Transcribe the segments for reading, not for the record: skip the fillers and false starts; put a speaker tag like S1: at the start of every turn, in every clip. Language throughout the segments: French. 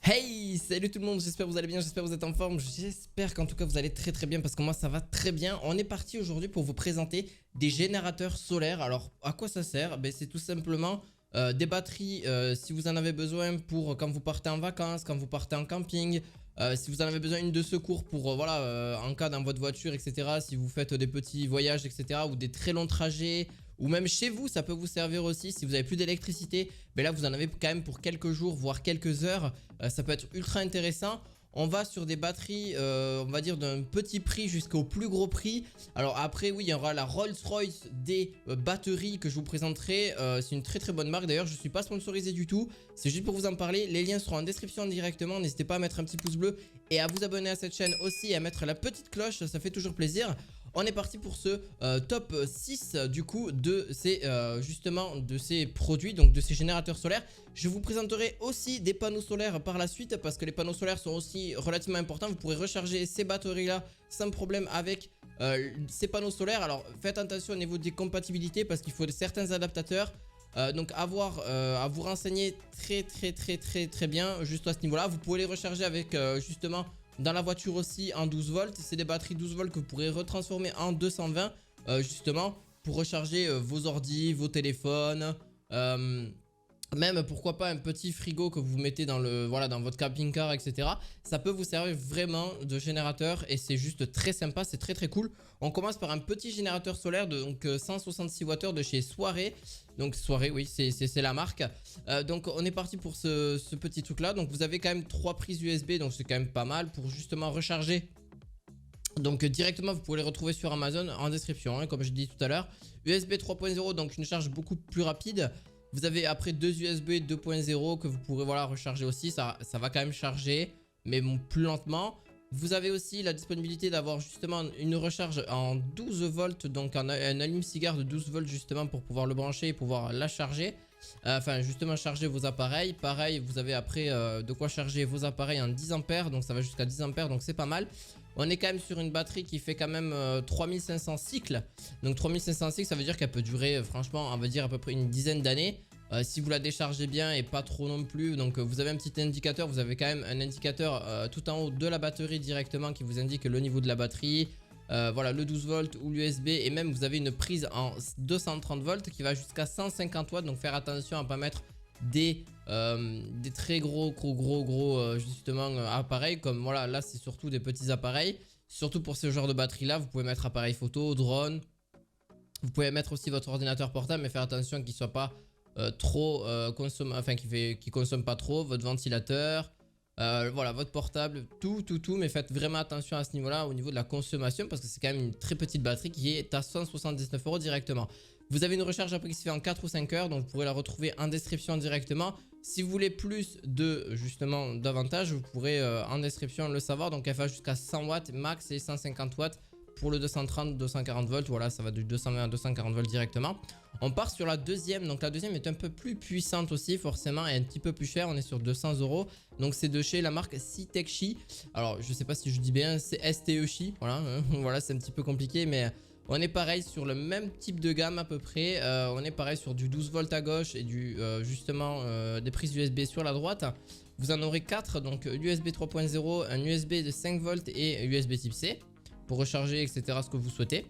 S1: Hey, salut tout le monde, j'espère que vous allez bien, j'espère que vous êtes en forme, j'espère qu'en tout cas vous allez très bien parce que moi ça va très bien. On est parti aujourd'hui pour vous présenter des générateurs solaires. Alors à quoi ça sert? C'est tout simplement des batteries si vous en avez besoin pour quand vous partez en vacances, quand vous partez en camping. Si vous en avez besoin une de secours pour voilà en cas dans votre voiture, etc. Si vous faites des petits voyages, etc. ou des très longs trajets, ou même chez vous ça peut vous servir aussi si vous avez plus d'électricité. Mais là vous en avez quand même pour quelques jours voire quelques heures. Ça peut être ultra intéressant. On va sur des batteries, on va dire d'un petit prix jusqu'au plus gros prix. Alors après oui, il y aura la Rolls-Royce des batteries que je vous présenterai. C'est une très bonne marque, d'ailleurs je ne suis pas sponsorisé du tout. C'est juste pour vous en parler, les liens seront en description directement. N'hésitez pas à mettre un petit pouce bleu et à vous abonner à cette chaîne aussi et à mettre la petite cloche, ça fait toujours plaisir. On est parti pour ce top 6 du coup de ces justement de ces produits, donc de ces générateurs solaires. Je vous présenterai aussi des panneaux solaires par la suite parce que les panneaux solaires sont aussi relativement importants. Vous pourrez recharger ces batteries là sans problème avec ces panneaux solaires. Alors faites attention au niveau des compatibilités parce qu'il faut certains adaptateurs. Donc à vous renseigner très bien juste à ce niveau là. Vous pouvez les recharger avec justement dans la voiture aussi en 12 volts. C'est des batteries 12 volts que vous pourrez retransformer en 220 justement pour recharger vos ordis, vos téléphones, même pourquoi pas un petit frigo que vous mettez dans le voilà dans votre camping-car, etc. Ça peut vous servir vraiment de générateur et c'est juste très sympa, c'est très cool. On commence par un petit générateur solaire de donc 166 Wh de chez Soirée. Donc Soirée, oui, c'est la marque. Donc on est parti pour ce petit truc là. Donc vous avez quand même 3 prises USB, donc c'est quand même pas mal pour justement recharger. Donc directement vous pouvez les retrouver sur Amazon en description hein, comme je dis tout à l'heure. USB 3.0, donc une charge beaucoup plus rapide. Vous avez après deux USB 2.0 que vous pourrez voilà recharger aussi, ça va quand même charger mais bon, plus lentement. Vous avez aussi la disponibilité d'avoir justement une recharge en 12 volts, donc un allume-cigare de 12 volts justement pour pouvoir le brancher et pouvoir la charger. Enfin justement charger vos appareils. Pareil vous avez après de quoi charger vos appareils en 10 ampères, donc ça va jusqu'à 10 ampères, donc c'est pas mal. On est quand même sur une batterie qui fait quand même 3500 cycles. Donc 3500 cycles ça veut dire qu'elle peut durer franchement on va dire à peu près une dizaine d'années. Si vous la déchargez bien et pas trop non plus. Donc vous avez un petit indicateur, vous avez quand même un indicateur tout en haut de la batterie directement qui vous indique le niveau de la batterie. Voilà le 12 volts ou l'USB et même vous avez une prise en 230 volts qui va jusqu'à 150 watts. Donc faire attention à ne pas mettre des très gros justement appareils comme voilà là c'est surtout des petits appareils. Surtout pour ce genre de batterie là vous pouvez mettre appareil photo, drone. Vous pouvez mettre aussi votre ordinateur portable mais faire attention qu'il ne soit pas trop enfin qui consomme pas trop, votre ventilateur, voilà votre portable, tout mais faites vraiment attention à ce niveau là au niveau de la consommation parce que c'est quand même une très petite batterie qui est à 179 € directement. Vous avez une recharge après qui se fait en 4 ou 5 heures, donc vous pourrez la retrouver en description directement. Si vous voulez plus de justement davantage vous pourrez en description le savoir. Donc elle va jusqu'à 100 watts max et 150 watts pour le 230 240 volts. Voilà ça va de 220 à 240 volts directement. On part sur la deuxième, donc la deuxième est un peu plus puissante aussi forcément et un petit peu plus chère, on est sur 200 €. Donc c'est de chez la marque Sitechi. Alors je sais pas si je dis bien, c'est STECHI, voilà, voilà c'est un petit peu compliqué mais on est pareil sur le même type de gamme à peu près. On est pareil sur du 12 volts à gauche et du justement des prises USB sur la droite. Vous en aurez 4, donc USB 3.0, un USB de 5 volts et USB type C pour recharger etc ce que vous souhaitez.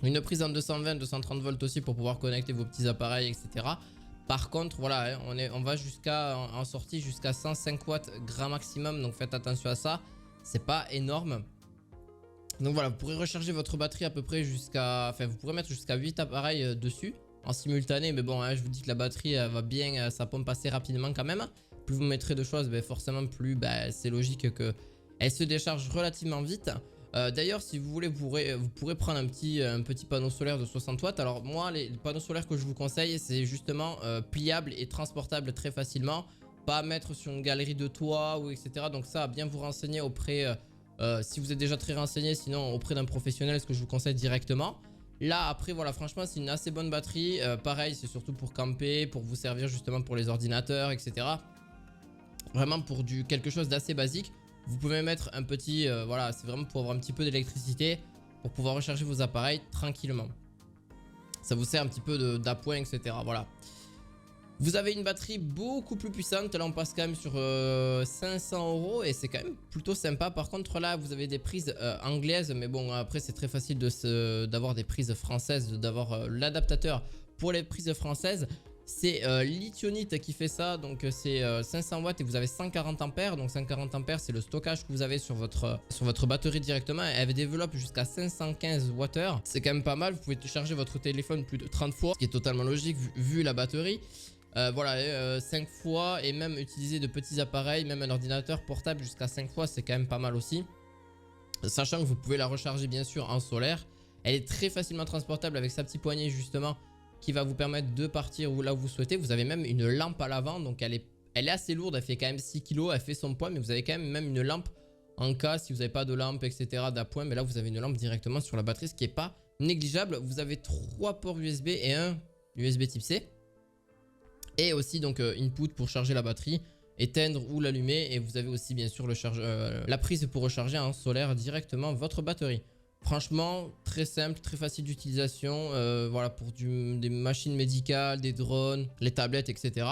S1: Une prise en 220, 230 volts aussi pour pouvoir connecter vos petits appareils etc. Par contre voilà on va jusqu'à en sortie jusqu'à 105 watts grand maximum, donc faites attention à ça, c'est pas énorme. Donc voilà, vous pourrez recharger votre batterie à peu près jusqu'à, enfin vous pourrez mettre jusqu'à 8 appareils dessus en simultané. Mais bon je vous dis que la batterie elle va bien, ça pompe assez rapidement quand même. Plus vous mettrez de choses forcément plus c'est logique que elle se décharge relativement vite. D'ailleurs si vous voulez vous pourrez prendre un petit panneau solaire de 60 watts. Alors moi les panneaux solaires que je vous conseille c'est justement pliable et transportable très facilement. Pas à mettre sur une galerie de toit ou etc. Donc ça à bien vous renseigner auprès si vous êtes déjà très renseigné, sinon auprès d'un professionnel, ce que je vous conseille directement. Là après voilà franchement c'est une assez bonne batterie. Pareil c'est surtout pour camper, pour vous servir justement pour les ordinateurs etc. Vraiment pour quelque chose d'assez basique. Vous pouvez mettre un petit voilà c'est vraiment pour avoir un petit peu d'électricité pour pouvoir recharger vos appareils tranquillement. Ça vous sert un petit peu d'appoint etc. Voilà. Vous avez une batterie beaucoup plus puissante, là on passe quand même sur 500 € et c'est quand même plutôt sympa. Par contre là vous avez des prises anglaises, mais bon après c'est très facile d'avoir des prises françaises, d'avoir l'adaptateur pour les prises françaises. C'est Lithionite qui fait ça, donc c'est 500 watts et vous avez 140 ampères. Donc 140 ampères c'est le stockage que vous avez sur votre batterie directement. Elle développe jusqu'à 515 Wh. C'est quand même pas mal, vous pouvez charger votre téléphone plus de 30 fois, ce qui est totalement logique vu la batterie. Voilà, 5 fois et même utiliser de petits appareils, même un ordinateur portable jusqu'à 5 fois, c'est quand même pas mal aussi. Sachant que vous pouvez la recharger bien sûr en solaire. Elle est très facilement transportable avec sa petite poignée justement qui va vous permettre de partir là où vous souhaitez. Vous avez même une lampe à l'avant, donc elle est assez lourde, elle fait quand même 6 kg, elle fait son poids, mais vous avez quand même une lampe en cas si vous n'avez pas de lampe etc. d'appoint, mais là vous avez une lampe directement sur la batterie, ce qui n'est pas négligeable. Vous avez 3 ports USB et un USB type C. Et aussi donc input pour charger la batterie, éteindre ou l'allumer. Et vous avez aussi bien sûr la prise pour recharger en solaire directement votre batterie. Franchement très simple, très facile d'utilisation. Voilà pour des machines médicales, des drones, les tablettes etc.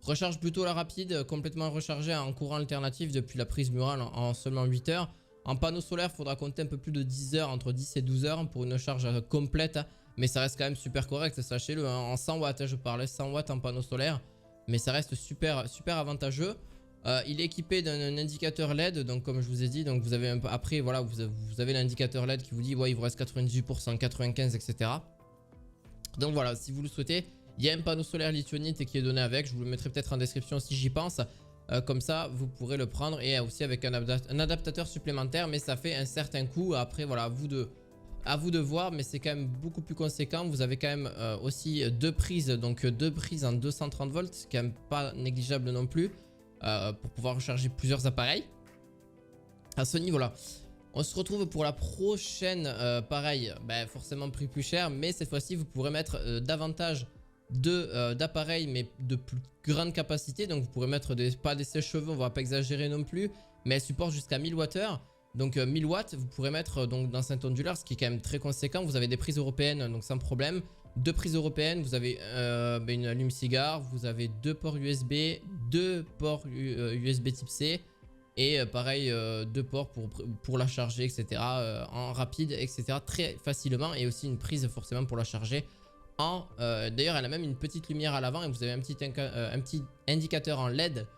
S1: Recharge plutôt la rapide, complètement rechargée en courant alternatif depuis la prise murale en seulement 8 heures. En panneau solaire il faudra compter un peu plus de 10 heures, entre 10 et 12 heures pour une charge complète. Mais ça reste quand même super correct, sachez-le, hein, en 100 watts, je parlais 100 watts en panneau solaire. Mais ça reste super avantageux. Il est équipé d'un indicateur LED, donc comme je vous ai dit, donc vous avez un peu, après voilà, vous avez l'indicateur LED qui vous dit ouais il vous reste 98%, 95 etc. Donc voilà, si vous le souhaitez, il y a un panneau solaire Lithionite qui est donné avec, je vous le mettrai peut-être en description si j'y pense. Comme ça vous pourrez le prendre et aussi avec un adaptateur supplémentaire, mais ça fait un certain coût. Après voilà, à vous de voir, mais c'est quand même beaucoup plus conséquent. Vous avez quand même aussi deux prises, donc deux prises en 230 volts, c'est quand même pas négligeable non plus, pour pouvoir recharger plusieurs appareils à ce niveau là. On se retrouve pour la prochaine, pareil, forcément prix plus cher, mais cette fois-ci vous pourrez mettre davantage d'appareils, mais de plus grande capacité. Donc vous pourrez mettre pas des sèche-cheveux, on va pas exagérer non plus, mais elle supporte jusqu'à 1000 Wh. Donc 1000 watts, vous pourrez mettre donc d'enceintes ondulaires, ce qui est quand même très conséquent. Vous avez des prises européennes, donc sans problème. Deux prises européennes, vous avez une allume-cigare, vous avez deux ports USB, deux ports USB type C. Et pareil, deux ports pour la charger, etc. En rapide, etc. Très facilement. Et aussi une prise forcément pour la charger. D'ailleurs, elle a même une petite lumière à l'avant. Et vous avez un petit indicateur en LED.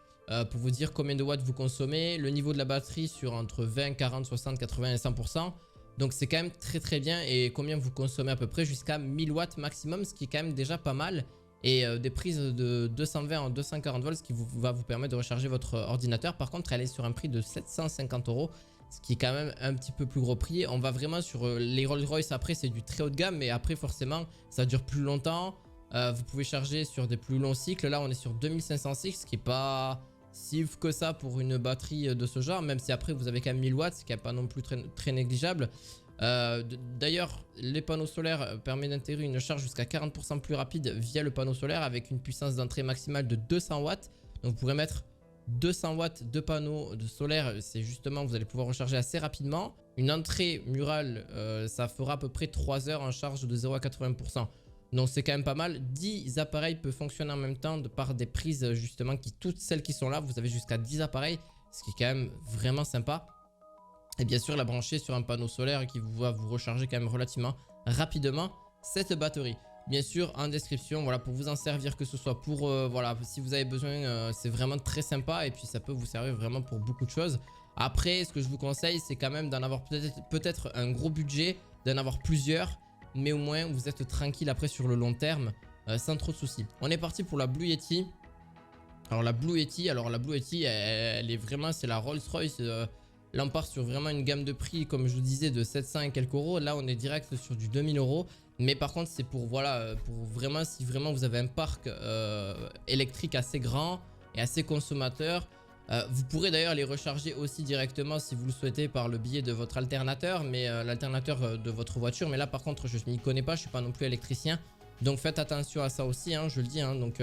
S1: Pour vous dire combien de watts vous consommez, le niveau de la batterie sur entre 20, 40, 60, 80 et 100%. Donc c'est quand même très bien, et combien vous consommez à peu près jusqu'à 1000 watts maximum, ce qui est quand même déjà pas mal. Et des prises de 220 en 240 volts, ce qui va vous permettre de recharger votre ordinateur. Par contre elle est sur un prix de 750 €, ce qui est quand même un petit peu plus gros prix. On va vraiment sur les Rolls-Royce, après c'est du très haut de gamme, mais après forcément ça dure plus longtemps. Vous pouvez charger sur des plus longs cycles. Là on est sur 2500 cycles, ce qui est pas si ouf que ça pour une batterie de ce genre, même si après vous avez quand même 1000 watts, ce qui n'est pas non plus très négligeable. D'ailleurs les panneaux solaires permettent d'intégrer une charge jusqu'à 40% plus rapide via le panneau solaire, avec une puissance d'entrée maximale de 200 watts. Donc vous pourrez mettre 200 watts de panneaux de solaire, c'est justement, vous allez pouvoir recharger assez rapidement. Une entrée murale, ça fera à peu près 3 heures en charge de 0 à 80%. Donc c'est quand même pas mal. 10 appareils peuvent fonctionner en même temps par des prises justement, toutes celles qui sont là. Vous avez jusqu'à 10 appareils, ce qui est quand même vraiment sympa. Et bien sûr la brancher sur un panneau solaire qui va vous recharger quand même relativement rapidement cette batterie. Bien sûr en description, voilà, pour vous en servir, que ce soit pour voilà, si vous avez besoin, c'est vraiment très sympa. Et puis ça peut vous servir vraiment pour beaucoup de choses. Après ce que je vous conseille, c'est quand même d'en avoir peut-être un gros budget, d'en avoir plusieurs. Mais au moins vous êtes tranquille après sur le long terme, sans trop de soucis. On est parti pour la Blue Yeti. Alors la Blue Yeti, elle est vraiment, c'est la Rolls Royce. Là on part sur vraiment une gamme de prix, comme je vous disais, de 700 et quelques euros. Là on est direct sur du 2000 €. Mais par contre c'est pour, voilà, pour vraiment, si vraiment vous avez un parc électrique assez grand et assez consommateur. Vous pourrez d'ailleurs les recharger aussi directement si vous le souhaitez par le biais de votre alternateur, mais l'alternateur de votre voiture. Mais là par contre je m'y connais pas, je suis pas non plus électricien, donc faites attention à ça aussi, hein, je le dis, hein. Donc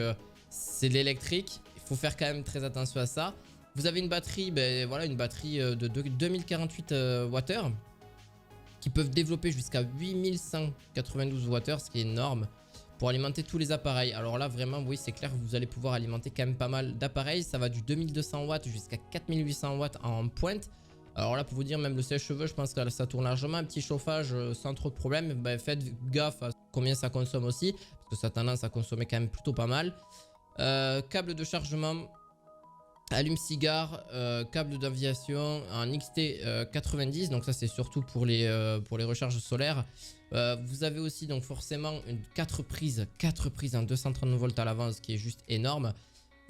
S1: c'est de l'électrique, il faut faire quand même très attention à ça. Vous avez une batterie, voilà, une batterie de 2048 Wh qui peuvent développer jusqu'à 8192 Wh, ce qui est énorme. pour alimenter tous les appareils. Alors là vraiment oui c'est clair, vous allez pouvoir alimenter quand même pas mal d'appareils. Ça va du 2200 watts jusqu'à 4800 watts en pointe. Alors là pour vous dire, même le sèche-cheveux je pense que ça tourne largement. Un petit chauffage sans trop de problème. Ben, faites gaffe à combien ça consomme aussi, parce que ça a tendance à consommer quand même plutôt pas mal. Câble de chargement, allume-cigare, câble d'aviation en XT 90, donc ça c'est surtout pour les recharges solaires. Vous avez aussi donc forcément 4 prises en 230 volts à l'avant, ce qui est juste énorme.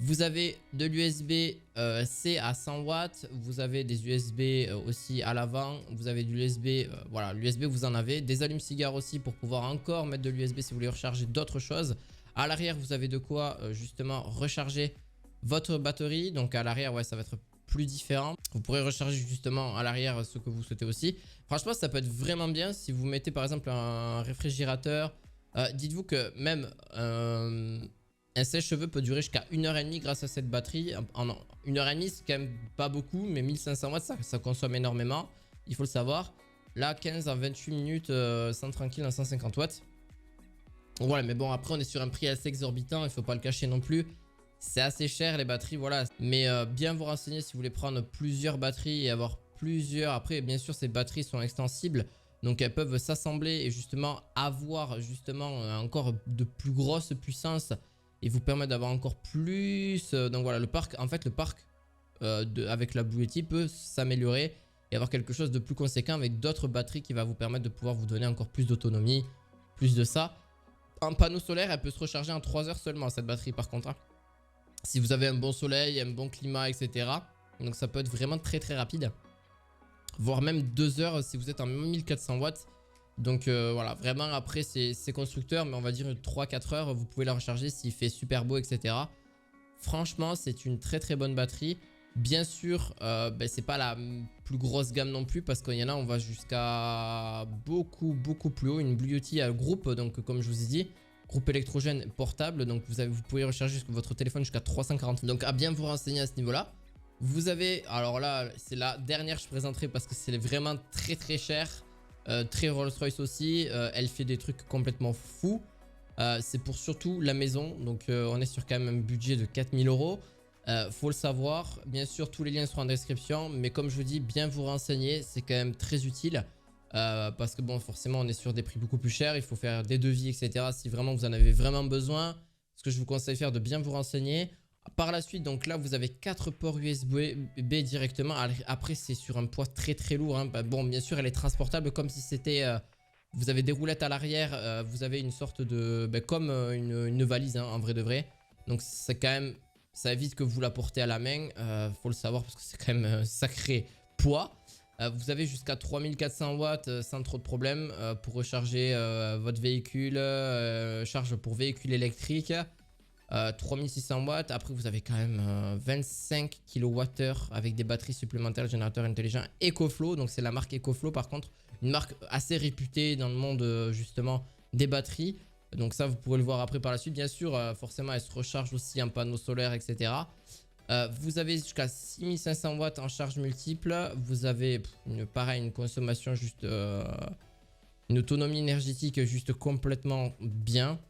S1: Vous avez de l'USB C à 100 watts, vous avez des USB aussi à l'avant, vous avez du USB, voilà, l'USB vous en avez, des allumes-cigares aussi pour pouvoir encore mettre de l'USB si vous voulez recharger d'autres choses. À l'arrière vous avez de quoi justement recharger votre batterie, donc à l'arrière ouais ça va être plus différent. Vous pourrez recharger justement à l'arrière ce que vous souhaitez aussi. Franchement ça peut être vraiment bien si vous mettez par exemple un réfrigérateur. Dites-vous que même un sèche-cheveux peut durer jusqu'à 1h30 grâce à cette batterie. En 1h30 c'est quand même pas beaucoup, mais 1500 watts ça consomme énormément, il faut le savoir. Là 15 à 28 minutes sans tranquille en 150 watts. Voilà, mais bon après on est sur un prix assez exorbitant, il faut pas le cacher non plus. C'est assez cher les batteries, voilà. Mais bien vous renseigner si vous voulez prendre plusieurs batteries et avoir plusieurs. Après bien sûr ces batteries sont extensibles, donc elles peuvent s'assembler et justement avoir justement encore de plus grosses puissances et vous permettre d'avoir encore plus. Donc voilà, le parc, en fait le parc avec la Blue Yeti peut s'améliorer et avoir quelque chose de plus conséquent avec d'autres batteries qui va vous permettre de pouvoir vous donner encore plus d'autonomie, plus de ça. En panneau solaire, elle peut se recharger en 3 heures seulement cette batterie par contre, hein. Si vous avez un bon soleil, un bon climat, etc. Donc ça peut être vraiment très très rapide. Voire même 2 heures si vous êtes en 1400 watts. Donc voilà, vraiment après c'est constructeur, mais on va dire 3-4 heures, vous pouvez la recharger s'il fait super beau, etc. Franchement, c'est une très très bonne batterie. Bien sûr, c'est pas la plus grosse gamme non plus, parce qu'il y en a, on va jusqu'à beaucoup plus haut. Une Blue Yeti à groupe, donc comme je vous ai dit, groupe électrogène portable, donc vous pouvez recharger votre téléphone jusqu'à 340. Donc à bien vous renseigner à ce niveau là. Vous avez, alors là c'est la dernière que je présenterai parce que c'est vraiment très très cher, très Rolls Royce aussi. Elle fait des trucs complètement fous. C'est pour surtout la maison, donc on est sur quand même un budget de 4000 euros. Faut le savoir, bien sûr tous les liens seront en description, mais comme je vous dis, bien vous renseigner, c'est quand même très utile. Parce que bon forcément on est sur des prix beaucoup plus chers, il faut faire des devis, etc. si vraiment vous en avez vraiment besoin. Ce que je vous conseille de faire, de bien vous renseigner. Par la suite, donc là vous avez 4 ports USB directement. Après c'est sur un poids très très lourd, hein. Bon bien sûr elle est transportable comme si c'était vous avez des roulettes à l'arrière, vous avez une sorte de comme une valise, hein, en vrai de vrai. Donc c'est quand même, ça évite que vous la portez à la main, faut le savoir parce que c'est quand même un sacré poids. Vous avez jusqu'à 3400 watts sans trop de problème pour recharger votre véhicule, charge pour véhicule électrique. 3600 watts, après vous avez quand même 25 kWh avec des batteries supplémentaires, générateur intelligent EcoFlow, donc c'est la marque EcoFlow par contre, une marque assez réputée dans le monde justement des batteries. Donc ça vous pourrez le voir après par la suite, bien sûr forcément elle se recharge aussi en panneau solaire, etc. Vous avez jusqu'à 6500 watts en charge multiple. Vous avez une consommation juste une autonomie énergétique juste complètement bien.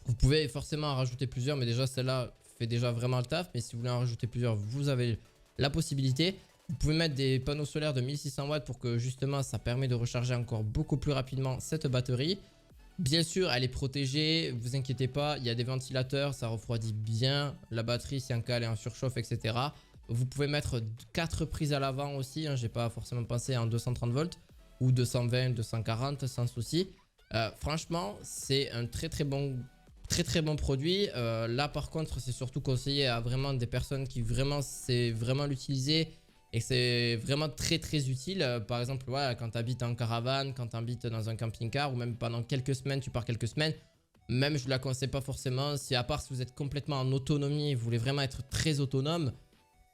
S1: Vous pouvez forcément en rajouter plusieurs, mais déjà celle-là fait déjà vraiment le taf. Mais si vous voulez en rajouter plusieurs, vous avez la possibilité. Vous pouvez mettre des panneaux solaires de 1600 watts pour que justement ça permet de recharger encore beaucoup plus rapidement cette batterie. Bien sûr elle est protégée, vous inquiétez pas, il y a des ventilateurs, ça refroidit bien la batterie si en cas elle est en surchauffe, etc. Vous pouvez mettre 4 prises à l'avant aussi, hein, j'ai pas forcément pensé en 230 volts ou 220, 240 sans souci. Franchement c'est un très bon produit. Là par contre c'est surtout conseillé à vraiment des personnes qui vraiment c'est vraiment l'utiliser et que c'est vraiment très utile. Par exemple voilà, quand tu habites en caravane, quand tu habites dans un camping-car ou même pendant quelques semaines, tu pars quelques semaines, même je la conseille pas forcément. Si à part si vous êtes complètement en autonomie et vous voulez vraiment être très autonome,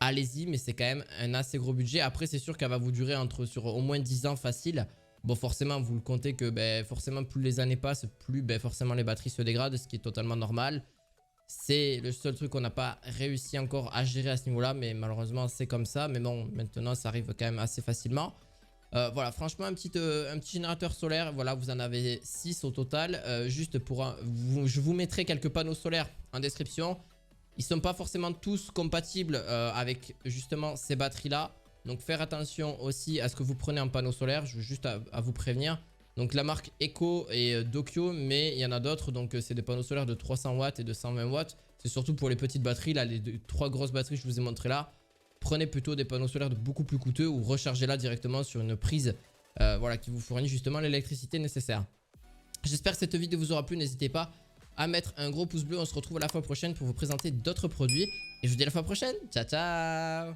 S1: allez-y, mais c'est quand même un assez gros budget. Après c'est sûr qu'elle va vous durer sur au moins 10 ans facile. Bon forcément vous le comptez que forcément plus les années passent, plus forcément les batteries se dégradent, ce qui est totalement normal. C'est le seul truc qu'on n'a pas réussi encore à gérer à ce niveau là, mais malheureusement c'est comme ça. Mais bon maintenant ça arrive quand même assez facilement. Voilà, franchement, un petit générateur solaire. Voilà, vous en avez 6 au total. Juste pour je vous mettrai quelques panneaux solaires en description. Ils sont pas forcément tous compatibles avec justement ces batteries-là. Donc, faire attention aussi à ce que vous prenez en panneau solaire. Je veux juste à vous prévenir. Donc, la marque Eco et Dokyo, mais il y en a d'autres. Donc, c'est des panneaux solaires de 300 watts et de 120 watts. C'est surtout pour les petites batteries. Là, les 3 grosses batteries que je vous ai montré là. Prenez plutôt des panneaux solaires de beaucoup plus coûteux ou rechargez-la directement sur une prise voilà, qui vous fournit justement l'électricité nécessaire. J'espère que cette vidéo vous aura plu. N'hésitez pas à mettre un gros pouce bleu. On se retrouve à la fois prochaine pour vous présenter d'autres produits. Et je vous dis à la fois prochaine. Ciao, ciao!